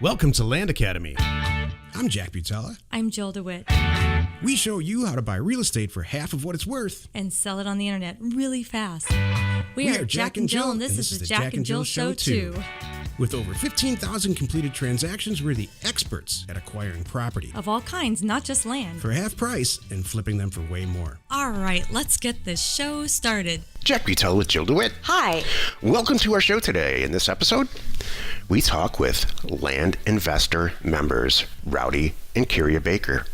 Welcome to Land Academy. I'm Jack Butala. I'm Jill DeWit. We show you how to buy real estate for half of what it's worth. And sell it on the internet really fast. We are Jack and Jill, and this is the Jack and Jill Show 2. With over 15,000 completed transactions, we're the experts at acquiring property. Of all kinds, not just land. For half price and flipping them for way more. All right, let's get this show started. Jack Butala with Jill DeWit. Hi. Welcome to our show today. In this episode, we talk with land investor members, Rowdy and Kyria Baker.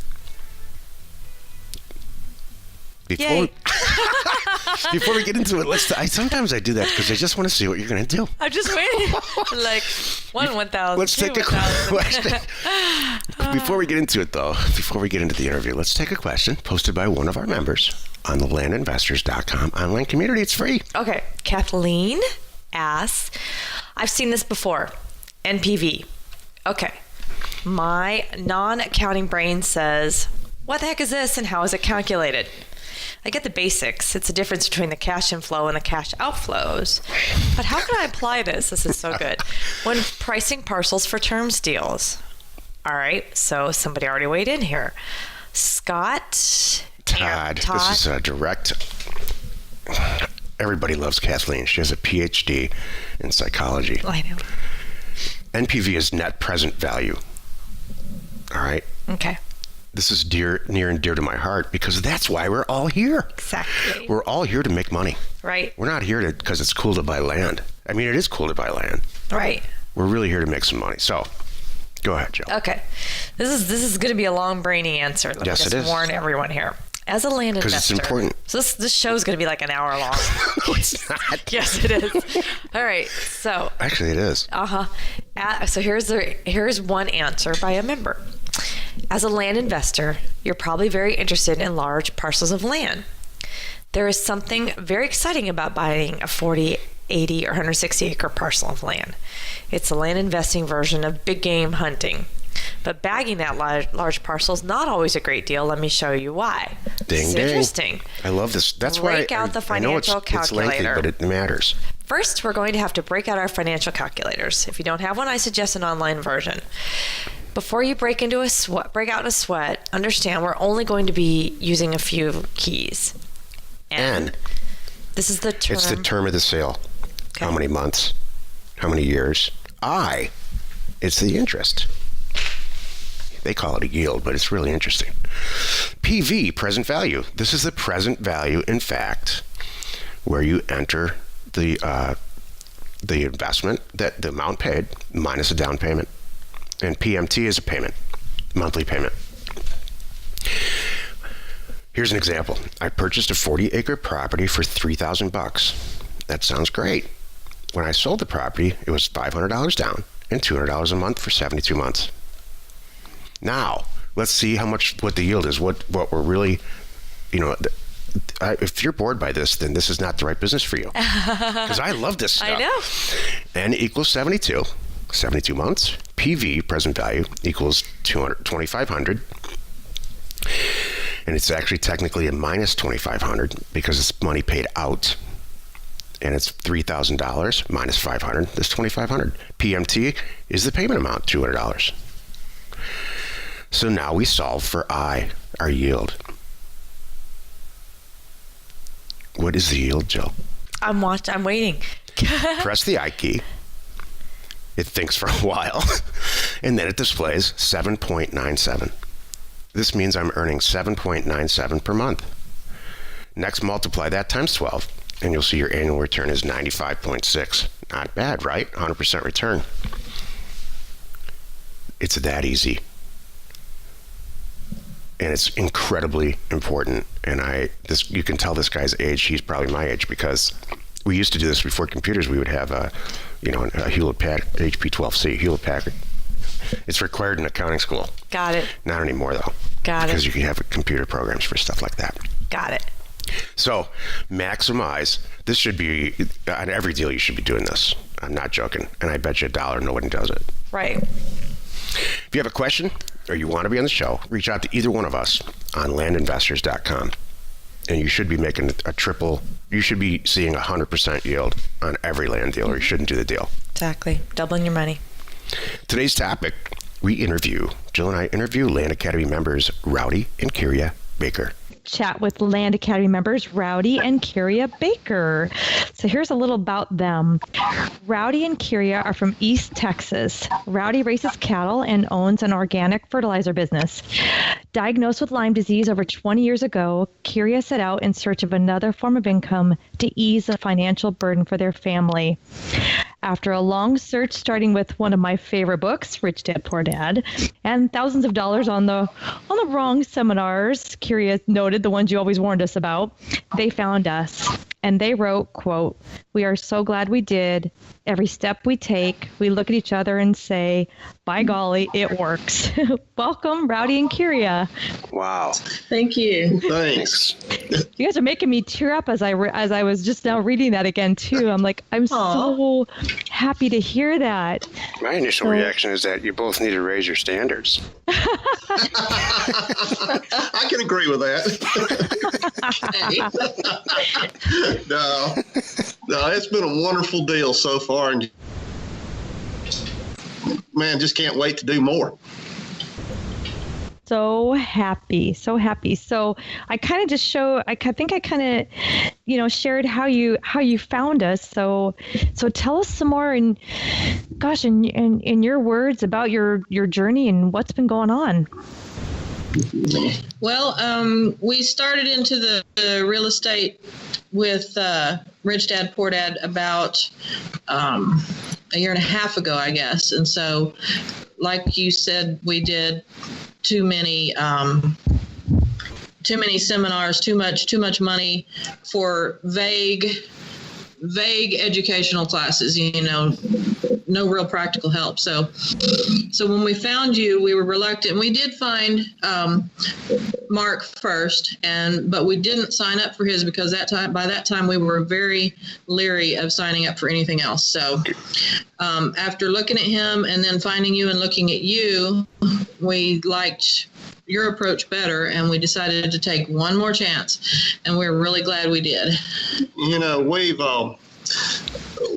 Before we get into it, sometimes I do that because I just want to see what you're going to do. I'm just waiting. Like 1,000. Let's take a question. Before we get into it, though, before we get into the interview, let's take a question posted by one of our members on the landinvestors.com online community. It's free. Okay. Kathleen asks, I've seen this before. NPV. Okay. My non-accounting brain says, what the heck is this and how is it calculated? I get the basics. It's the difference between the cash inflow and the cash outflows. But how can I apply this? This is so good. When pricing parcels for terms deals. All right. So somebody already weighed in here. Todd. This is a direct. Everybody loves Kathleen. She has a PhD in psychology. I know. NPV is net present value. All right. Okay. This is near and dear to my heart because that's why we're all here. Exactly. We're all here to make money. Right. We're not here because it's cool to buy land. I mean, it is cool to buy land. Right. We're really here to make some money. So, go ahead, Jill. Okay. This is going to be a long, brainy answer. Let me Yes, just it is. warn everyone here. As a land investor. Because it's important. So this show is going to be like an hour long. No, it's not. Yes, it is. All right. So. Actually, it is. So here's one answer by a member. As a land investor, you're probably very interested in large parcels of land. There is something very exciting about buying a 40, 80, or 160 acre parcel of land. It's a land investing version of big game hunting. But bagging that large parcel is not always a great deal. Let me show you why. Ding, It's ding. interesting. I love this. That's Break why out the financial it's lengthy, calculator. but it matters. First, we're going to have to break out our financial calculators. If you don't have one, I suggest an online version. Before you break out in a sweat, understand we're only going to be using a few keys. N. This is the term. It's the term of the sale. Okay. How many months? How many years? I. It's the interest. They call it a yield, but it's really interesting. PV, present value. This is the present value, in fact, where you enter the investment, the amount paid minus a down payment. And PMT is a payment, monthly payment. Here's an example. I purchased a 40-acre property for $3,000. That sounds great. When I sold the property, it was $500 down and $200 a month for 72 months. Now, let's see what the yield is. What we're really, if you're bored by this, then this is not the right business for you. Because I love this stuff. I know. N equals 72. 72 months. PV, present value, equals $2,500. And it's actually technically a minus $2,500 because it's money paid out. And it's $3,000 minus $500. That's $2,500. PMT is the payment amount, $200. So now we solve for I, our yield. What is the yield, Jill? I'm waiting. Press the I key. It thinks for a while, and then it displays 7.97. This means I'm earning 7.97 per month. Next, multiply that times 12, and you'll see your annual return is 95.6. Not bad, right? 100% return. It's that easy. And it's incredibly important. And you can tell this guy's age. He's probably my age because we used to do this before computers. We would have a Hewlett-Packard HP-12C, Hewlett-Packard. It's required in accounting school. Got it. Not anymore, though. Got it. Because you can have computer programs for stuff like that. Got it. So, maximize. This should be, on every deal you should be doing this. I'm not joking. And I bet you $1 nobody does it. Right. If you have a question or you want to be on the show, reach out to either one of us on landinvestors.com. And you should be making you should be seeing 100% yield on every land deal, or you shouldn't do the deal. Exactly. Doubling your money. Today's topic, Jill and I interview Land Academy members Rowdy and Kyria Baker. Chat with Land Academy members Rowdy and Kyria Baker. So here's a little about them. Rowdy and Kyria are from East Texas. Rowdy raises cattle and owns an organic fertilizer business. Diagnosed with Lyme disease over 20 years ago, Kyria set out in search of another form of income to ease the financial burden for their family. After a long search, starting with one of my favorite books, Rich Dad, Poor Dad, and thousands of dollars on the wrong seminars, Kyria noted, the ones you always warned us about, they found us. And they wrote, quote, "We are so glad we did. Every step we take, we look at each other and say, by golly, it works." Welcome, Rowdy and Kyria. Wow. Thank you. Thanks. You guys are making me tear up as I was just now reading that again, too. I'm like, I'm so happy to hear that. My initial reaction is that you both need to raise your standards. I can agree with that. No, it's been a wonderful deal so far, and man, just can't wait to do more. So happy. So I kind of just shared how you found us. So tell us some more in your words about your journey and what's been going on. Well, we started into the real estate with Rich Dad, Poor Dad about a year and a half ago, I guess. And so, like you said, we did too many seminars, too much money for vague educational classes, no real practical help. So when we found you, we were reluctant. We did find Mark first, but we didn't sign up for his because by that time we were very leery of signing up for anything else. So after looking at him and then finding you and looking at you, we liked your approach better, and we decided to take one more chance, and we're really glad we did. We've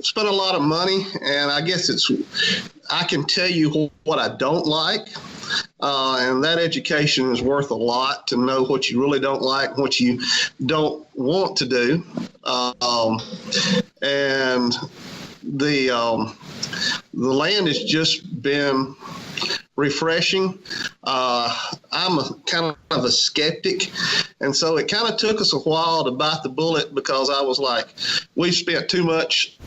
spent a lot of money, and I guess I can tell you what I don't like, and that education is worth a lot to know what you really don't like, what you don't want to do, and the land has just been refreshing. I'm kind of a skeptic, and so it kind of took us a while to bite the bullet because I was like, we've spent too much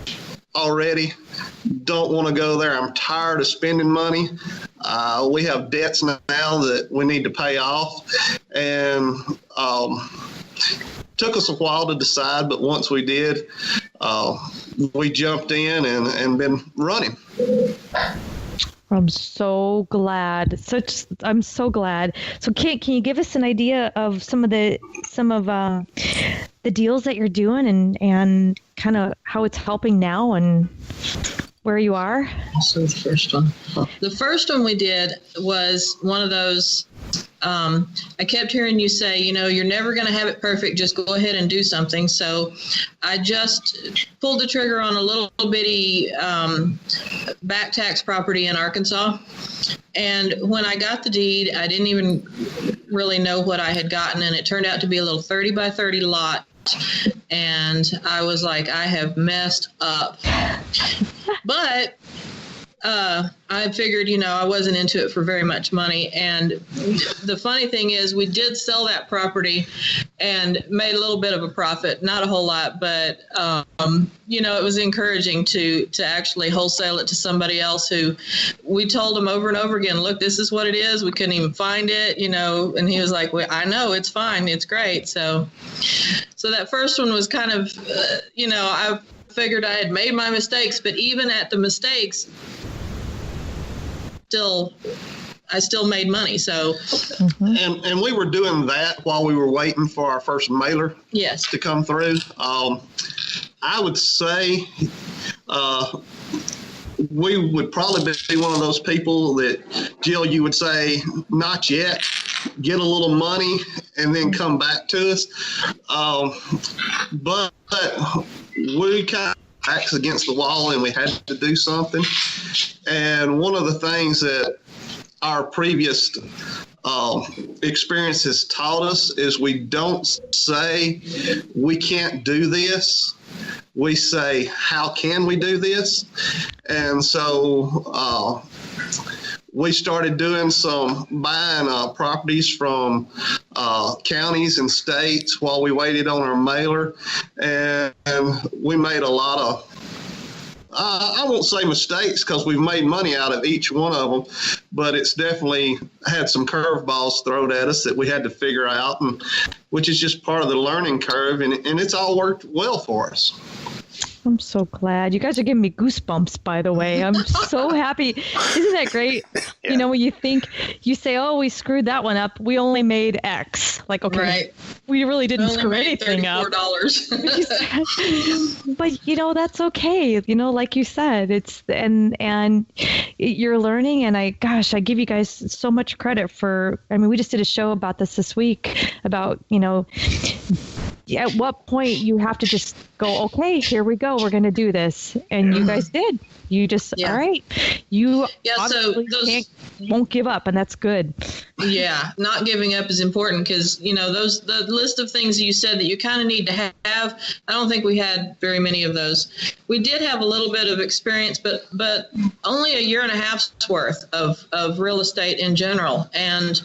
already, don't want to go there. I'm tired of spending money. We have debts now that we need to pay off, and took us a while to decide, but once we did, we jumped in and been running. I'm so glad. I'm so glad. So can you give us an idea of some of the deals that you're doing and kind of how it's helping now and where you are? So the first one we did was one of those. I kept hearing you say, you're never going to have it perfect. Just go ahead and do something. So I just pulled the trigger on a little bitty back tax property in Arkansas. And when I got the deed, I didn't even really know what I had gotten. And it turned out to be a little 30 by 30 lot. And I was like, I have messed up. But I figured, I wasn't into it for very much money. And the funny thing is we did sell that property and made a little bit of a profit, not a whole lot, but, it was encouraging to actually wholesale it to somebody else who we told them over and over again, look, this is what it is. We couldn't even find it, and he was like, well, I know, it's fine. It's great. So that first one was kind of, I figured I had made my mistakes, but even at the mistakes, I still made money. So, and we were doing that while we were waiting for our first mailer to come through. I would say we would probably be one of those people that, Jill, you would say, not yet, get a little money and then come back to us. But we kind backs against the wall and we had to do something. And one of the things that our previous experiences taught us is we don't say we can't do this. We say, how can we do this? And so we started doing some buying properties from counties and states while we waited on our mailer. And we made a lot of, I won't say mistakes because we've made money out of each one of them, but it's definitely had some curveballs thrown at us that we had to figure out, and which is just part of the learning curve. And it's all worked well for us. I'm so glad. You guys are giving me goosebumps, by the way. I'm so happy. Isn't that great? Yeah. You know, when you say, oh, we screwed that one up. We only made X. Like, okay, right. We really didn't screw anything up. But, you know, that's okay. You know, like you said, it's, and you're learning. And I give you guys so much credit for, I mean, we just did a show about this week about, you know, at what point you have to just go, okay, here we go. We're going to do this. And you guys did. You just, all right. You won't give up, and that's good. Yeah, not giving up is important because, you know, the list of things you said that you kind of need to have, I don't think we had very many of those. We did have a little bit of experience, but only a year and a half's worth of real estate in general. And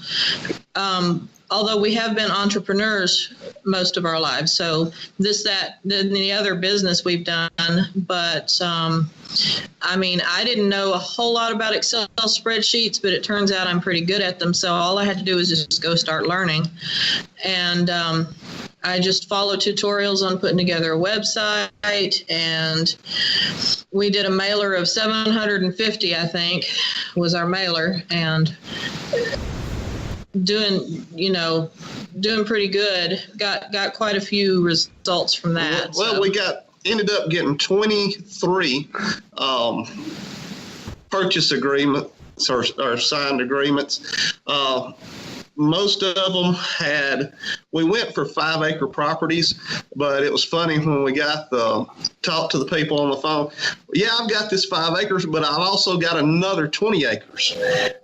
although we have been entrepreneurs most of our lives, so this, that, and the other business we've done, but I mean, I didn't know a whole lot about Excel spreadsheets, but it turns out I'm pretty good at them. So all I had to do was just go start learning. And I just followed tutorials on putting together a website, and we did a mailer of 750, I think, was our mailer, and doing pretty good. Got quite a few results from that. Well, we ended up getting 23 purchase agreements or signed agreements. Most of them we went for 5-acre properties, but it was funny when we talked to the people on the phone. Yeah, I've got this 5 acres, but I've also got another 20 acres.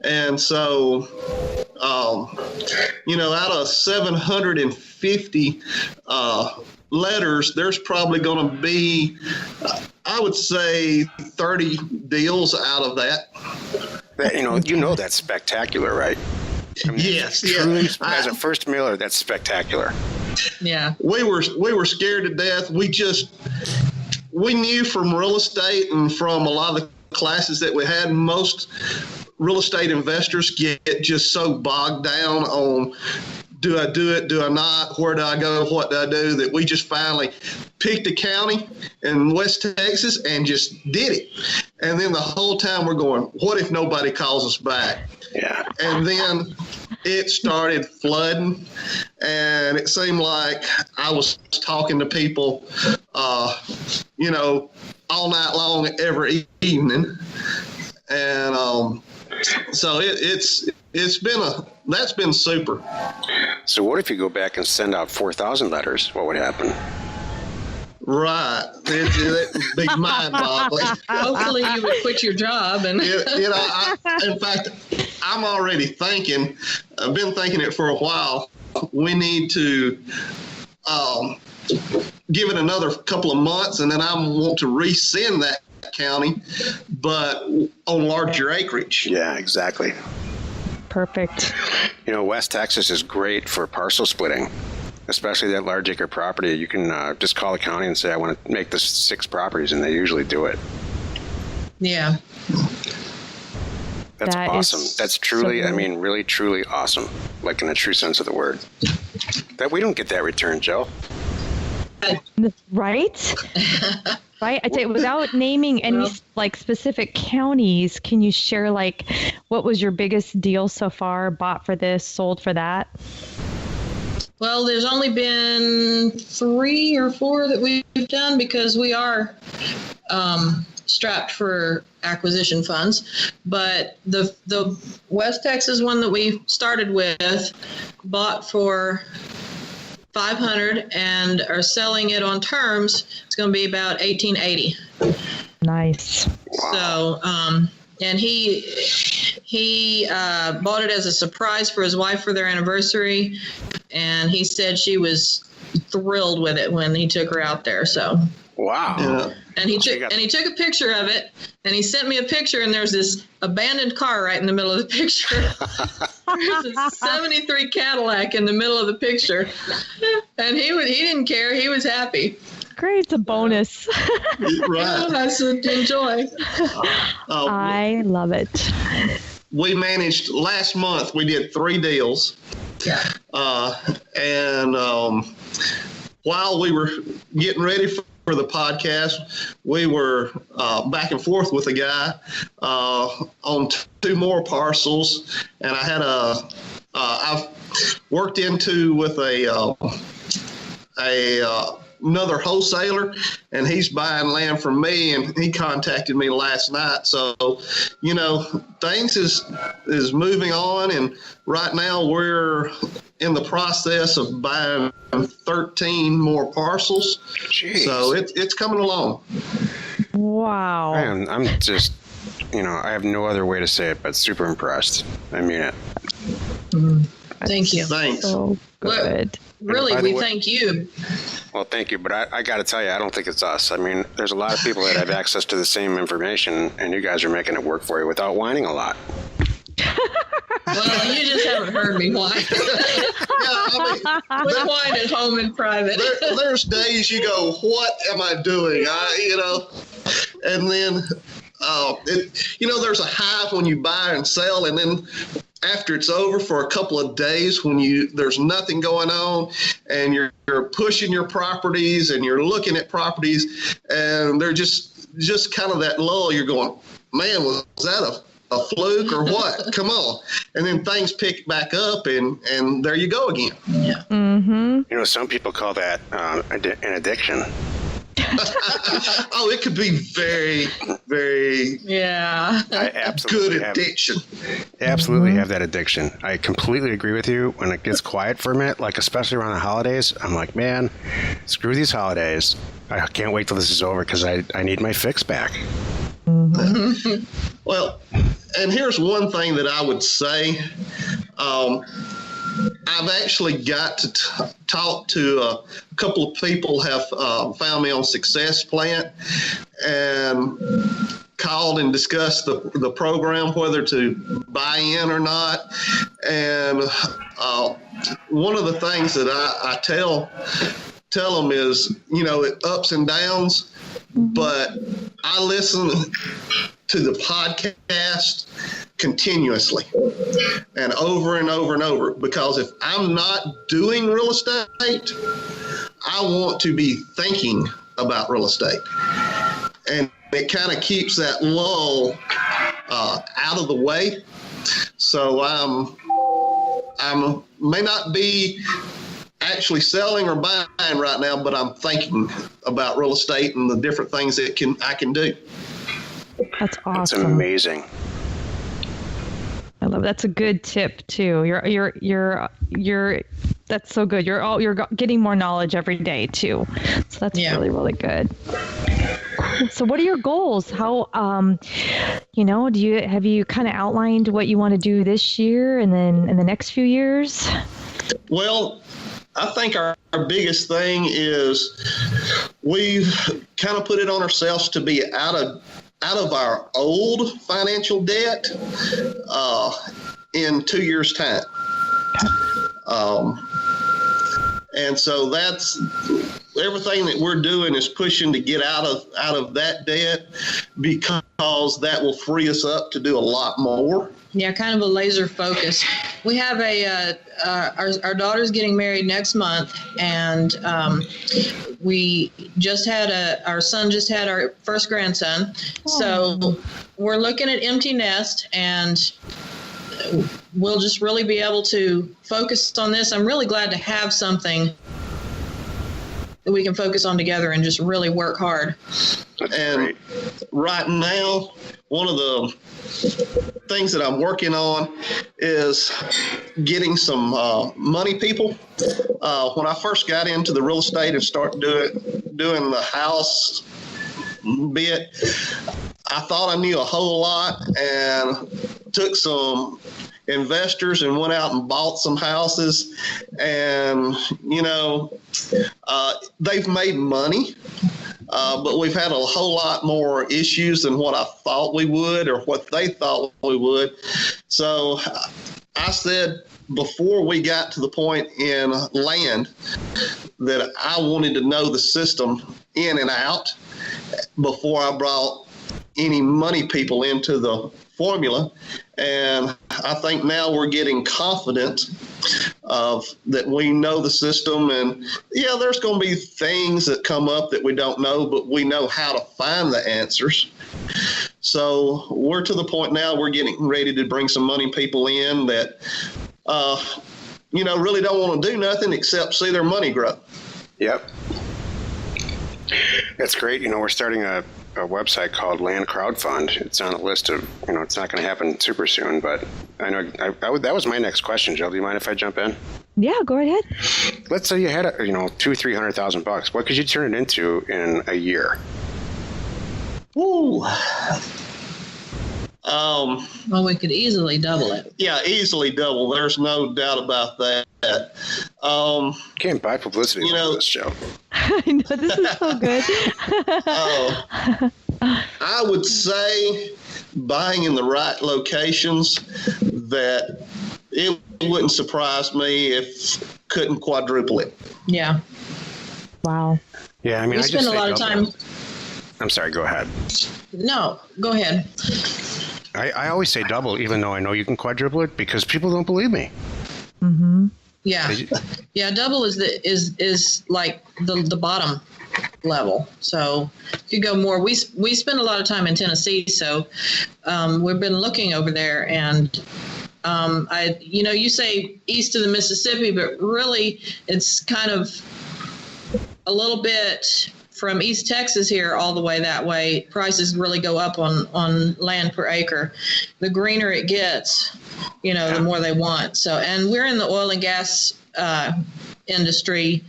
And so, out of 750 letters, there's probably going to be, I would say, 30 deals out of that. That's spectacular, right? I mean, yes. Truly, as a first mailer, that's spectacular. Yeah. We were scared to death. We knew from real estate and from a lot of the classes that we had, most real estate investors get just so bogged down on, do I do it? Do I not? Where do I go? What do I do? That we just finally picked a county in West Texas and just did it. And then the whole time we're going, what if nobody calls us back? Yeah. And then it started flooding, and it seemed like I was talking to people, all night long, every evening. And so that's been super. So what if you go back and send out 4,000 letters? What would happen? Right. It'd be mind-boggling. Hopefully you would quit your job. And in fact, I'm already thinking, I've been thinking it for a while, we need to give it another couple of months, and then I want to resend that county, but on larger acreage. Yeah, exactly. Perfect. West Texas is great for parcel splitting, especially that large acre property. You can just call the county and say, I want to make this 6 properties, and they usually do it. Yeah. That's awesome. That's truly, really, truly awesome, like in the true sense of the word. That we don't get that return, Joe. Right? Right. I'd say without naming any specific counties, can you share what was your biggest deal so far? Bought for this, sold for that? Well, there's only been 3 or 4 that we've done because we are strapped for acquisition funds. But the West Texas one that we started with bought for $500 and are selling it on terms. It's going to be about $1,880. Nice. So, and he bought it as a surprise for his wife for their anniversary, and he said she was thrilled with it when he took her out there. So. Wow. Yeah. And he took a picture of it, and he sent me a picture, and there's this abandoned car right in the middle of the picture. There's a 73 Cadillac in the middle of the picture, and he didn't care. He was happy. Great, it's a bonus. Right. I said, enjoy. I love it. We managed last month. We did 3 deals. Yeah. And while we were getting ready for the podcast, we were back and forth with a guy on 2 more parcels, and I had I've worked into with another wholesaler, and he's buying land from me, and he contacted me last night. So, things is moving on, and right now we're in the process of buying 13 more parcels. Jeez. So it's coming along. Wow. I'm just, I have no other way to say it, but super impressed. I mean it. Thank you. Thanks. So good. Really, By the we way- thank you. Well, thank you, but I got to tell you, I don't think it's us. I mean, there's a lot of people that have access to the same information, and you guys are making it work for you without whining a lot. Well, you just haven't heard me whine. We whine at home in private. There's days you go, what am I doing? And then, there's a high when you buy and sell, and then after it's over for a couple of days when there's nothing going on, and you're pushing your properties and you're looking at properties, and they're just kind of that lull. You're going, man, was that a fluke or what? Come on. And then things pick back up, and there you go again. Yeah. Mm-hmm. Some people call that an addiction. Oh, it could be very, very Yeah. I absolutely good addiction. Absolutely have that addiction. I completely agree with you. When it gets quiet for a minute, like especially around the holidays, I'm like, man, screw these holidays. I can't wait till this is over because I need my fix back. Well, and here's one thing that I would say. I've actually got to talk to a couple of people have found me on Success Plant and called and discussed the program, whether to buy in or not. And one of the things that I tell them is, it ups and downs, but I listen to the podcast continuously and over and over and over, because if I'm not doing real estate, I want to be thinking about real estate, and it kind of keeps that lull out of the way. So I may not be actually selling or buying right now, but I'm thinking about real estate and the different things that I can do. That's awesome. It's amazing. I love that's a good tip too. You're that's so good. You're getting more knowledge every day too. So that's really, really good. So what are your goals? How have you kind of outlined what you want to do this year and then in the next few years? Well, I think our biggest thing is we've kind of put it on ourselves to be out of our old financial debt in 2 years' time. And so that's everything that we're doing is pushing to get out of that debt, because that will free us up to do a lot more. Yeah, kind of a laser focus. We have our daughter's getting married next month, and we just had our son just had our first grandson. So we're looking at empty nest, and we'll just really be able to focus on this. I'm really glad to have something that we can focus on together and just really work hard. That's great. Right now, one of the things that I'm working on is getting some money people. When I first got into the real estate and started doing the house bit, I thought I knew a whole lot and took some investors and went out and bought some houses, and they've made money, but we've had a whole lot more issues than what I thought we would or what they thought we would. So I said before we got to the point in land that I wanted to know the system in and out before I brought any money people into the formula. And I think now we're getting confident that we know the system. And yeah, there's going to be things that come up that we don't know, but we know how to find the answers. So we're to the point now we're getting ready to bring some money people in that, really don't want to do nothing except see their money grow. Yep. That's great. We're starting a website called Land Crowdfund. It's on a list of, it's not going to happen super soon, but I know that was my next question. Jill, do you mind if I jump in? Yeah, go ahead. Let's say you had, $200,000-300,000. What could you turn it into in a year? Ooh. Well, we could easily double it. Yeah, easily double. There's no doubt about that. Can't buy publicity on this show. I know, this is so good. I would say buying in the right locations, that it wouldn't surprise me if couldn't quadruple it. Yeah. Wow. Yeah, I mean, We spend a lot of time. I'm sorry, go ahead. No, go ahead. I always say double, even though I know you can quadruple it, because people don't believe me. Mm-hmm. Yeah. Yeah, double is like the bottom level. So if you go more, we spend a lot of time in Tennessee, so we've been looking over there, and you say east of the Mississippi, but really it's kind of a little bit from East Texas here all the way that way. Prices really go up on land per acre. The greener it gets, the more they want. So, and we're in the oil and gas industry.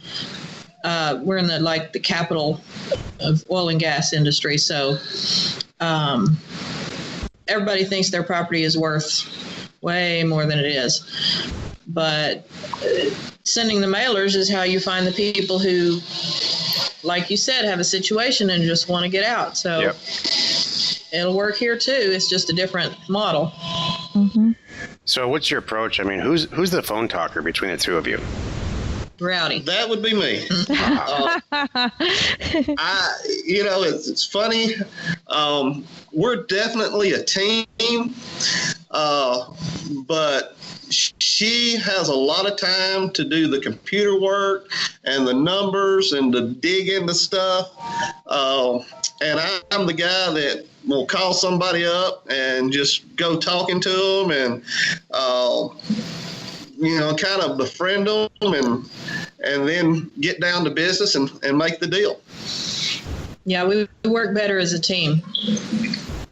We're in the capital of oil and gas industry. So, everybody thinks their property is worth way more than it is. But sending the mailers is how you find the people who, like you said, have a situation and just want to get out. So yep. It'll work here too. It's just a different model. Mm-hmm. So what's your approach? I mean, who's the phone talker between the two of you? Rowdy. That would be me. It's funny. We're definitely a team, but she has a lot of time to do the computer work and the numbers and to dig into stuff. And I'm the guy that will call somebody up and just go talking to them and, kind of befriend them and then get down to business and make the deal. Yeah, we work better as a team.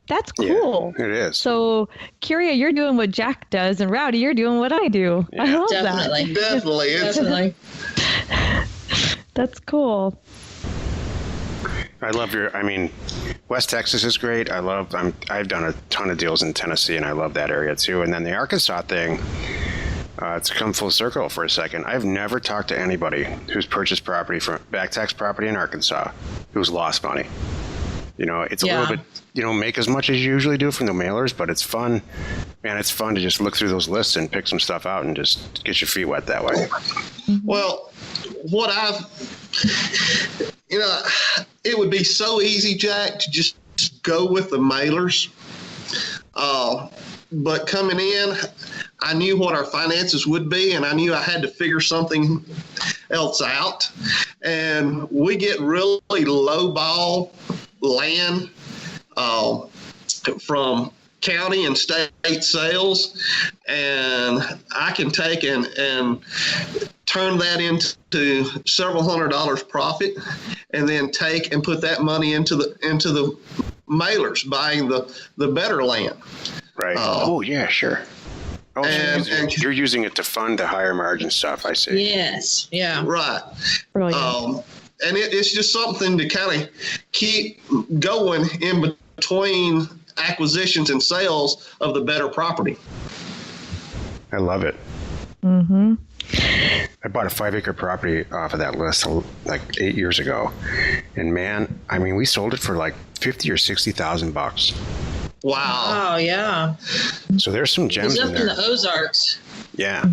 That's cool. Yeah, it is. So, Kyria, you're doing what Jack does, and Rowdy, you're doing what I do. Yeah. I love Definitely. that. Definitely. That's cool. I love West Texas is great. I've done a ton of deals in Tennessee, and I love that area too. And then the Arkansas thing, to come full circle for a second, I've never talked to anybody who's purchased property from back tax property in Arkansas who's lost money. It's a little bit, make as much as you usually do from the mailers, but it's fun. Man, it's fun to just look through those lists and pick some stuff out and just get your feet wet that way. Well, it would be so easy, Jack, to just go with the mailers. But coming in, I knew what our finances would be, and I knew I had to figure something else out. And we get really low ball land from county and state sales, and I can take and turn that into several $100 profit, and then take and put that money into the mailers, buying the better land. Right. Oh yeah, sure. Oh, and you're using it to fund the higher margin stuff, I see. Yes. Yeah. Right. Brilliant. And it's just something to kind of keep going in between acquisitions and sales of the better property. I love it. Mm-hmm. I bought a 5-acre property off of that list like 8 years ago, and man, I mean, we sold it for like $50,000 or $60,000. Wow. Oh, yeah. So there's some gems It's up in there. in the Ozarks. Yeah.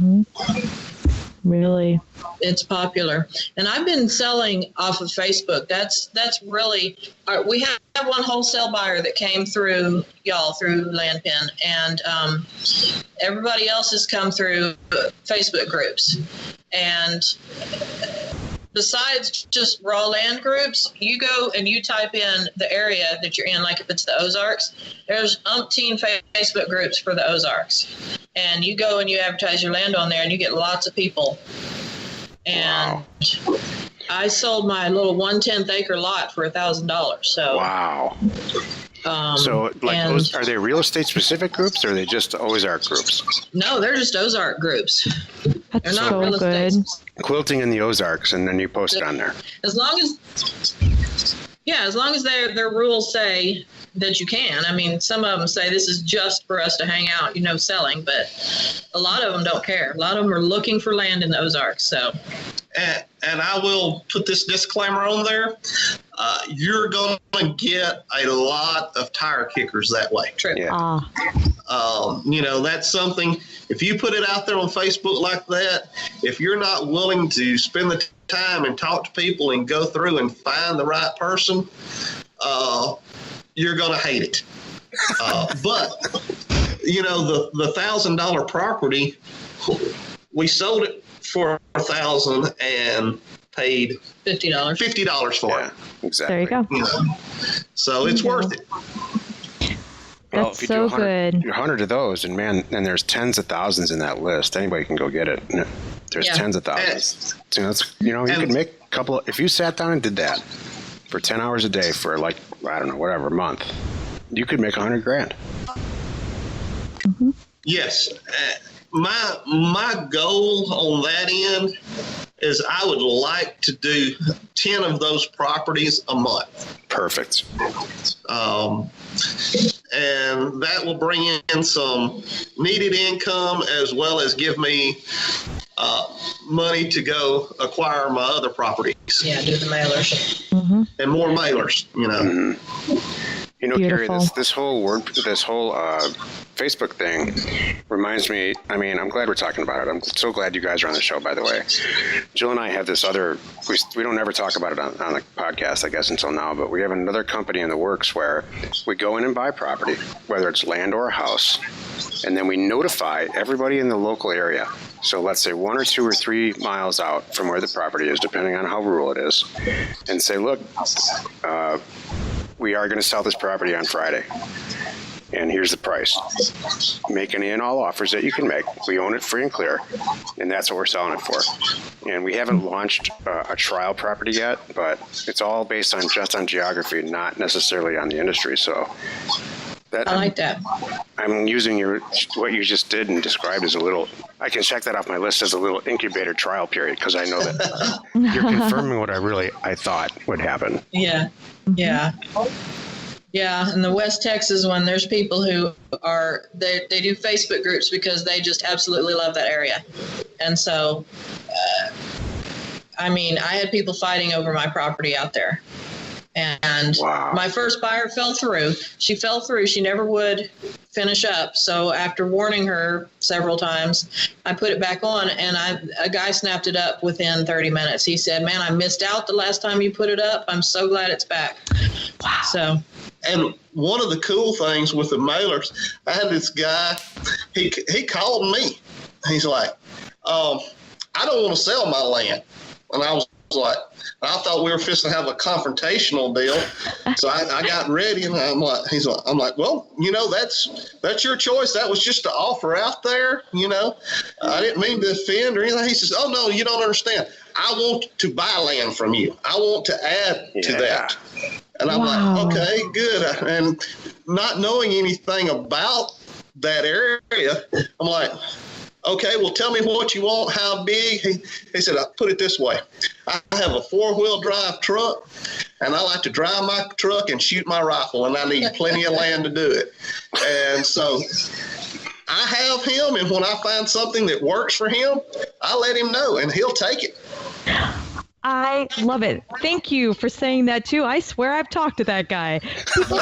Really? It's popular. And I've been selling off of Facebook. That's really, we have one wholesale buyer that came through Landpin, and everybody else has come through Facebook groups. And besides just raw land groups, you go and you type in the area that you're in, like if it's the Ozarks, there's umpteen Facebook groups for the Ozarks. And you go and you advertise your land on there, and you get lots of people. And wow. I sold my little 1/10 acre lot for $1,000. So wow. So like those, are they real estate specific groups, or are they just Ozark groups? No, they're just Ozark groups. That's They're not so real estate. good. Quilting in the Ozarks, and then you post it on there. As long as their rules say that you can. I mean, some of them say this is just for us to hang out, selling, but a lot of them don't care. A lot of them are looking for land in the Ozarks. So, and I will put this disclaimer on there. You're going to get a lot of tire kickers that way. True. Yeah. That's something, if you put it out there on Facebook like that, if you're not willing to spend the time and talk to people and go through and find the right person, you're going to hate it. But, the $1,000 property, we sold it for $1,000 and paid $50 for it. Exactly. There you go. So it's worth it. Well, That's if you so do good. 100 of those, and man, and there's tens of thousands in that list. Anybody can go get it. There's tens of thousands. You could make a couple. If you sat down and did that for 10 hours a day for like, I don't know, whatever, a month, you could make $100,000. Mm-hmm. Yes. My goal on that end is I would like to do 10 of those properties a month. Perfect. And that will bring in some needed income, as well as give me money to go acquire my other properties. Yeah, do the mailers. Mm-hmm. And more mailers, Mm-hmm. Beautiful. Kyria, this whole Facebook thing reminds me, I mean, I'm glad we're talking about it. I'm so glad you guys are on the show, by the way. Jill and I have this other, we don't ever talk about it on the podcast, I guess, until now, but we have another company in the works where we go in and buy property, whether it's land or a house, and then we notify everybody in the local area. So let's say 1 or 2 or 3 miles out from where the property is, depending on how rural it is, and say, look, we are going to sell this property on Friday, and here's the price. Make any and all offers that you can make. We own it free and clear, and that's what we're selling it for. And we haven't launched a trial property yet, but it's all based on just on geography, not necessarily on the industry. So I like that. I'm using what you just did and described as a little. I can check that off my list as a little incubator trial period, because I know that you're confirming what I thought would happen. Yeah. Yeah. Yeah. In the West Texas one, there's people who they do Facebook groups because they just absolutely love that area. And so, I had people fighting over my property out there. And wow. My first buyer fell through. She fell through. She never would finish up. So after warning her several times, I put it back on, and a guy snapped it up within 30 minutes. He said, "Man, I missed out the last time you put it up. I'm so glad it's back." Wow. So. And one of the cool things with the mailers, I had this guy, he called me. He's like, I don't want to sell my land. And I was like, I thought we were fixing to have a confrontational deal. So I got ready, and I'm like, well, that's your choice. That was just an offer out there. I didn't mean to offend or anything. He says, oh no, you don't understand. I want to buy land from you. I want to add to that. And I'm like, okay, good. And not knowing anything about that area, I'm like, okay, well, tell me what you want, how big. He said, I'll put it this way. I have a 4-wheel drive truck, and I like to drive my truck and shoot my rifle, and I need plenty of land to do it. And so I have him, and when I find something that works for him, I let him know, and he'll take it. I love it. Thank you for saying that too. I swear I've talked to that guy. People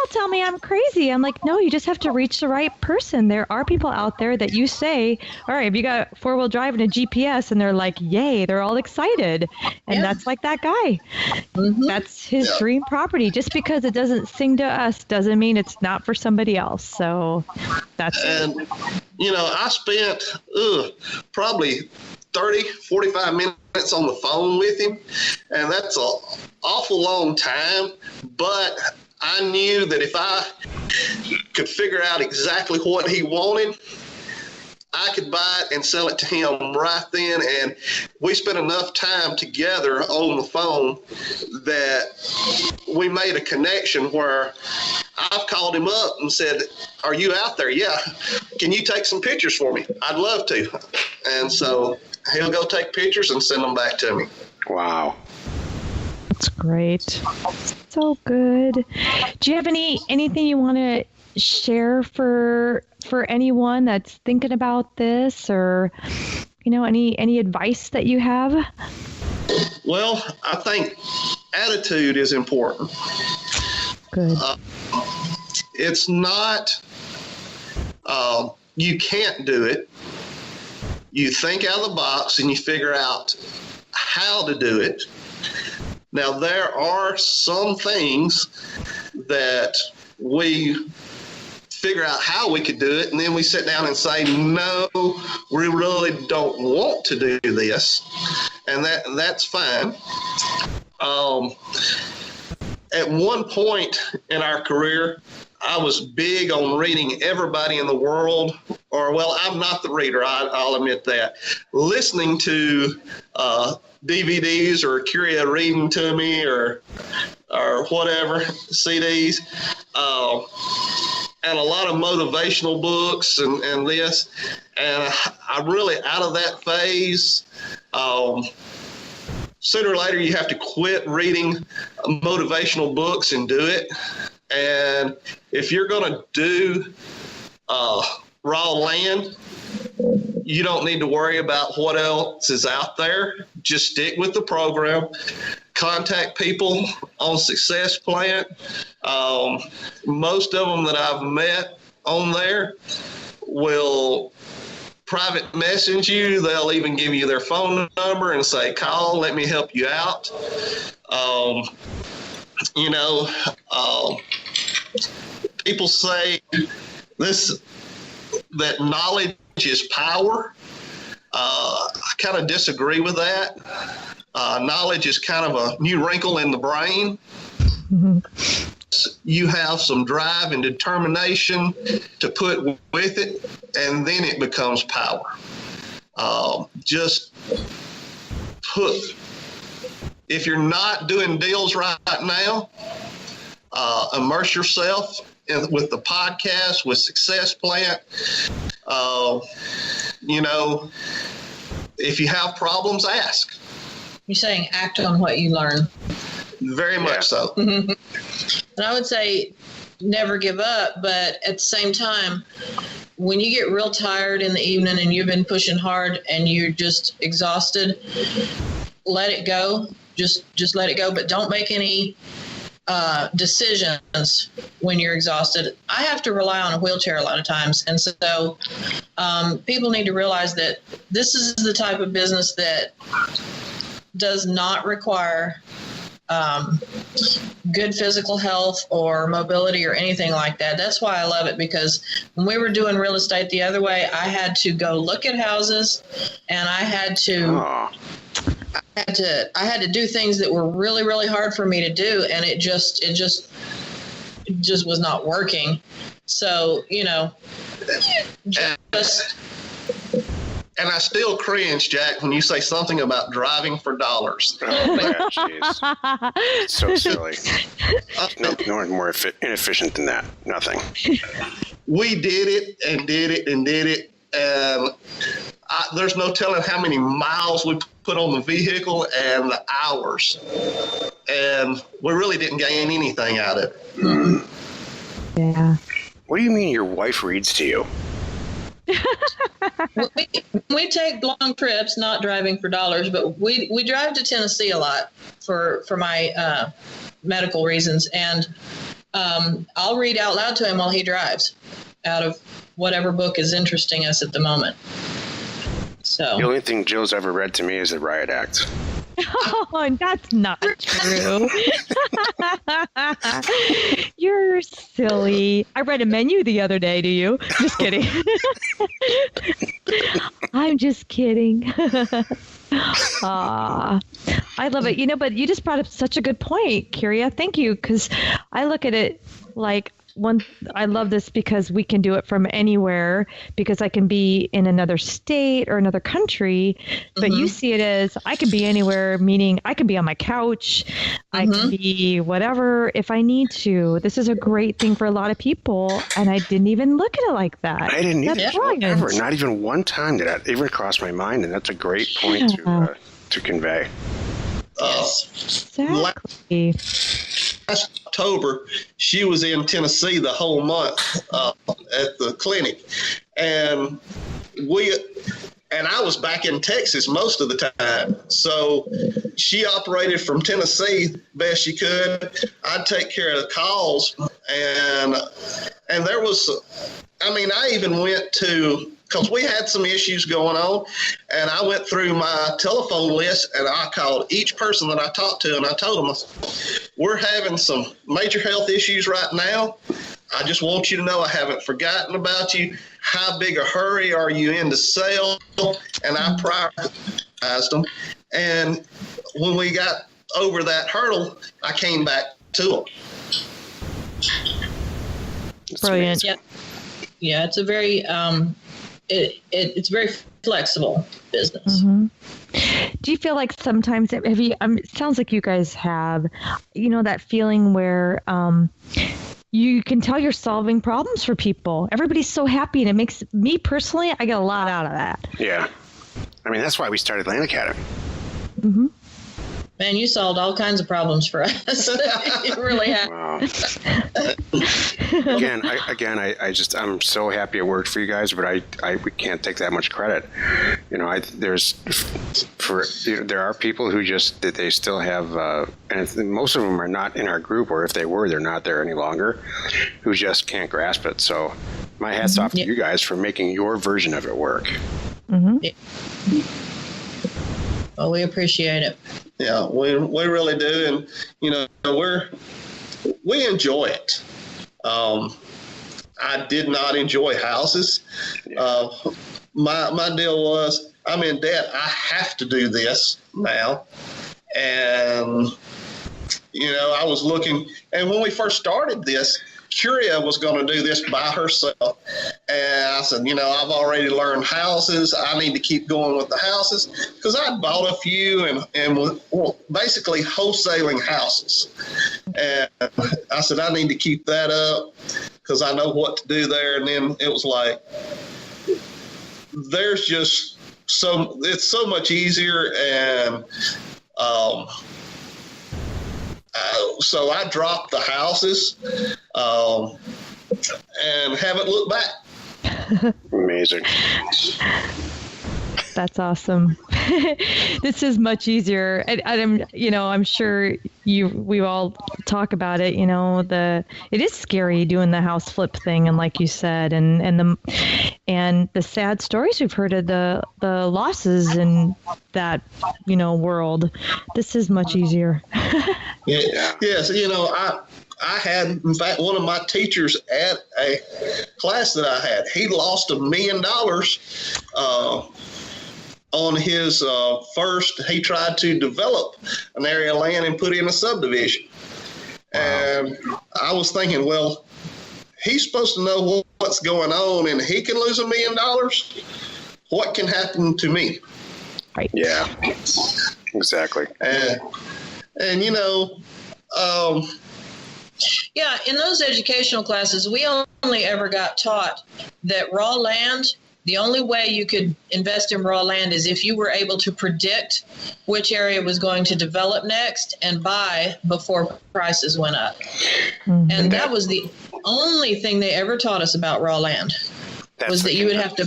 tell me I'm crazy. I'm like, no, you just have to reach the right person. There are people out there that you say, all right, have you got 4-wheel drive and a GPS? And they're like, yay, they're all excited. And that's like that guy. Mm-hmm. That's his dream property. Just because it doesn't sing to us doesn't mean it's not for somebody else. So that's it. I spent probably 30, 45 minutes on the phone with him, and that's an awful long time, but I knew that if I could figure out exactly what he wanted, I could buy it and sell it to him right then. And we spent enough time together on the phone that we made a connection where I've called him up and said, are you out there? Yeah. Can you take some pictures for me? I'd love to. And so he'll go take pictures and send them back to me. Wow. That's great. So good. Do you have anything you want to share for anyone that's thinking about this, or any advice that you have? Well, I think attitude is important. Good. It's not you can't do it. You think out of the box and you figure out how to do it. Now, there are some things that we figure out how we could do it, and then we sit down and say, no, we really don't want to do this, and that's fine. At one point in our career, I was big on reading everybody in the world, I'm not the reader, I'll admit that. Listening to DVDs or Kyria reading to me or whatever, CDs, and a lot of motivational books and this. And I'm really out of that phase. Sooner or later, you have to quit reading motivational books and do it. And if you're going to do raw land, you don't need to worry about what else is out there. Just stick with the program. Contact people on Success Plant. Most of them that I've met on there will private message you. They'll even give you their phone number and say, call, let me help you out. People say that knowledge is power. I kind of disagree with that. Knowledge is kind of a new wrinkle in the brain. Mm-hmm. You have some drive and determination to put with it, and then it becomes power. If you're not doing deals right now, immerse yourself with the podcast, with Success Plant. If you have problems, ask. You're saying act on what you learn. Very much so. And I would say never give up, but at the same time, when you get real tired in the evening and you've been pushing hard and you're just exhausted, let it go. Just let it go, but don't make any decisions when you're exhausted. I have to rely on a wheelchair a lot of times, and so people need to realize that this is the type of business that does not require good physical health or mobility or anything like that. That's why I love it, because when we were doing real estate the other way, I had to go look at houses and I had to had to do things that were really, really hard for me to do, and it just was not working. So, just. And I still cringe, Jack, when you say something about driving for dollars. Oh, man, jeez. So silly. No more inefficient than that. Nothing. We did it and did it and did it. And there's no telling how many miles we put on the vehicle and the hours. And we really didn't gain anything out of it. Yeah. What do you mean your wife reads to you? We take long trips, not driving for dollars, but we drive to Tennessee a lot for my medical reasons, and I'll read out loud to him while he drives out of whatever book is interesting us at the moment. So The only thing Jill's ever read to me is the Riot Act. Oh, that's not true. You're silly. I read a menu the other day, do you? Just kidding. I'm just kidding. I love it. But you just brought up such a good point, Kyria. Thank you, because I look at it like, I love this because we can do it from anywhere, because I can be in another state or another country, but you see it as I can be anywhere, meaning I can be on my couch, I can be whatever if I need to. This is a great thing for a lot of people, and I didn't even look at it like that. I didn't either. Brilliant. Ever. Not even one time did that even cross my mind, and that's a great point to convey. Exactly. Last October, she was in Tennessee the whole month at the clinic, and I was back in Texas most of the time. So she operated from Tennessee best she could. I'd take care of the calls, and there was, I even went to, because we had some issues going on, and I went through my telephone list and I called each person that I talked to, and I told them, we're having some major health issues right now. I just want you to know I haven't forgotten about you. How big a hurry are you in to sell? And I prioritized them. And when we got over that hurdle, I came back to them. Brilliant. Yeah, it's a very it's very flexible business. Do you feel like sometimes it sounds like you guys have, that feeling where you can tell you're solving problems for people. Everybody's so happy, and it makes me personally, I get a lot out of that. Yeah. That's why we started Land Academy. Man, you solved all kinds of problems for us. You really have. Wow. I'm so happy it worked for you guys, but we can't take that much credit. There are people who they still have, and most of them are not in our group, or if they were, they're not there any longer, who just can't grasp it. So my hat's off to you guys for making your version of it work. Well, we appreciate it. Yeah, we really do, and we enjoy it. I did not enjoy houses. My deal was, I'm in debt. I have to do this now, and I was looking. And when we first started this, Kyria was going to do this by herself. And I said, I've already learned houses. I need to keep going with the houses, because I bought a few and was basically wholesaling houses. And I said, I need to keep that up because I know what to do there. And then it was like, there's just it's so much easier. And, so I dropped the houses and haven't looked back. Amazing. That's awesome. This is much easier. I'm sure we all talk about it. It is scary doing the house flip thing, and like you said, and the sad stories we've heard of the losses in that world. This is much easier. Yes. I had, in fact, one of my teachers at a class that I had, he lost $1 million on his first, he tried to develop an area of land and put in a subdivision. Wow. And I was thinking, well, he's supposed to know what's going on, and he can lose $1 million. What can happen to me? Right. Yeah, exactly. And you know, yeah, in those educational classes, we only ever got taught that raw land, the only way you could invest in raw land is if you were able to predict which area was going to develop next and buy before prices went up. Mm-hmm. And that was the only thing they ever taught us about raw land, was that you would have to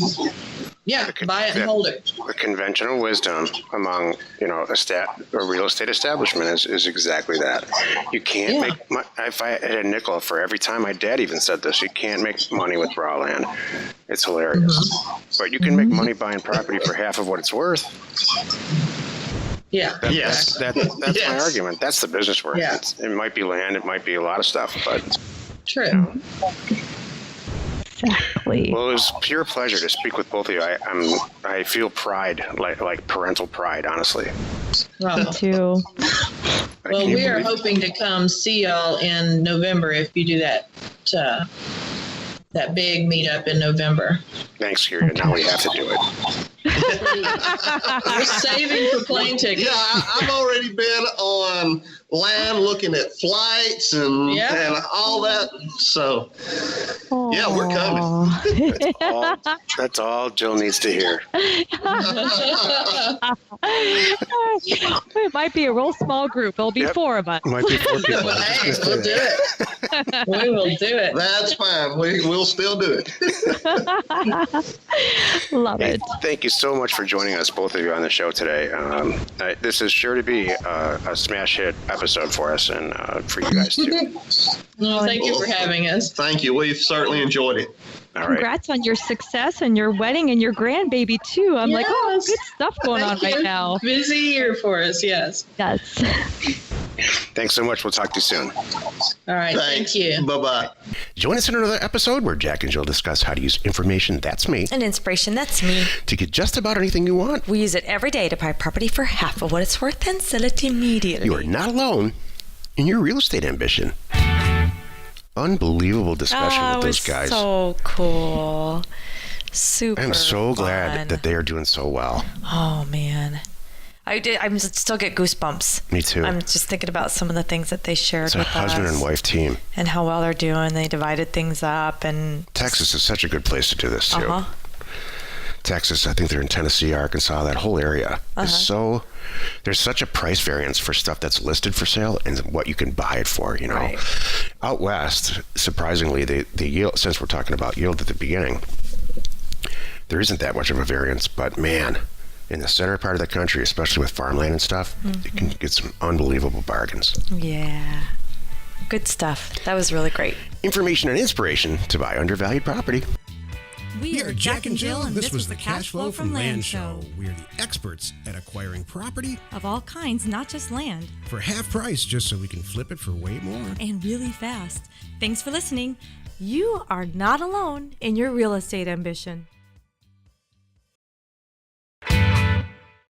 buy it and hold it. The conventional wisdom among, a real estate establishment is exactly that. You can't make if I had a nickel for every time my dad even said this, you can't make money with raw land. It's hilarious. Mm-hmm. But you can make money buying property for half of what it's worth. Yeah. That's my argument. That's the business work. Yeah. It might be land, it might be a lot of stuff, but true. Exactly. Well, it was pure pleasure to speak with both of you. I feel pride, like parental pride, honestly. Me too. Well, we are hoping to come see y'all in November if you do that big meetup in November. Thanks, Kyria. Now we have to do it. We're saving for plane tickets. Yeah, I've already been on land looking at flights and all that. So, yeah, we're coming. That's all Jill needs to hear. It might be a real small group. It'll be 4 of us. Might be 4 people. Hey, we'll do it. We will do it. That's fine. We'll still do it. Love it. Thank you so much for joining us, both of you, on the show today. This is sure to be a smash hit episode for us and for you guys too. Well, thank you for having us. Thank you. We've certainly enjoyed it. All right. Congrats on your success and your wedding and your grandbaby too. I'm like, good stuff going on right now. Busy year for us, yes. Yes. Thanks so much. We'll talk to you soon. All right. Thanks. Thank you. Bye-bye. Join us in another episode where Jack and Jill discuss how to use information, that's me, And inspiration, that's me. to get just about anything you want. We use it every day to buy property for half of what it's worth and sell it immediately. You are not alone in your real estate ambition. Unbelievable discussion with those guys. So cool. Super I'm so glad fun. that they are doing so well. Oh, man. I still get goosebumps. Me too. I'm just thinking about some of the things that they shared It's with a husband us and wife team. and how well they're doing. They divided things up and Texas is such a good place to do this too. Uh-huh. Texas, I think they're in Tennessee, Arkansas, that whole area is so, there's such a price variance for stuff that's listed for sale and what you can buy it for, Right. Out west, surprisingly, the yield, since we're talking about yield at the beginning, there isn't that much of a variance, but man, in the center part of the country, especially with farmland and stuff, you can get some unbelievable bargains. yeah. Good stuff. That was really great. Information and inspiration to buy undervalued property. We are Jack and Jill, and this was the Cash Flow from Land Show. We are the experts at acquiring property Of all kinds, not just land, for half price just so we can flip it for way more. and really fast. Thanks for listening. You are not alone in your real estate ambition.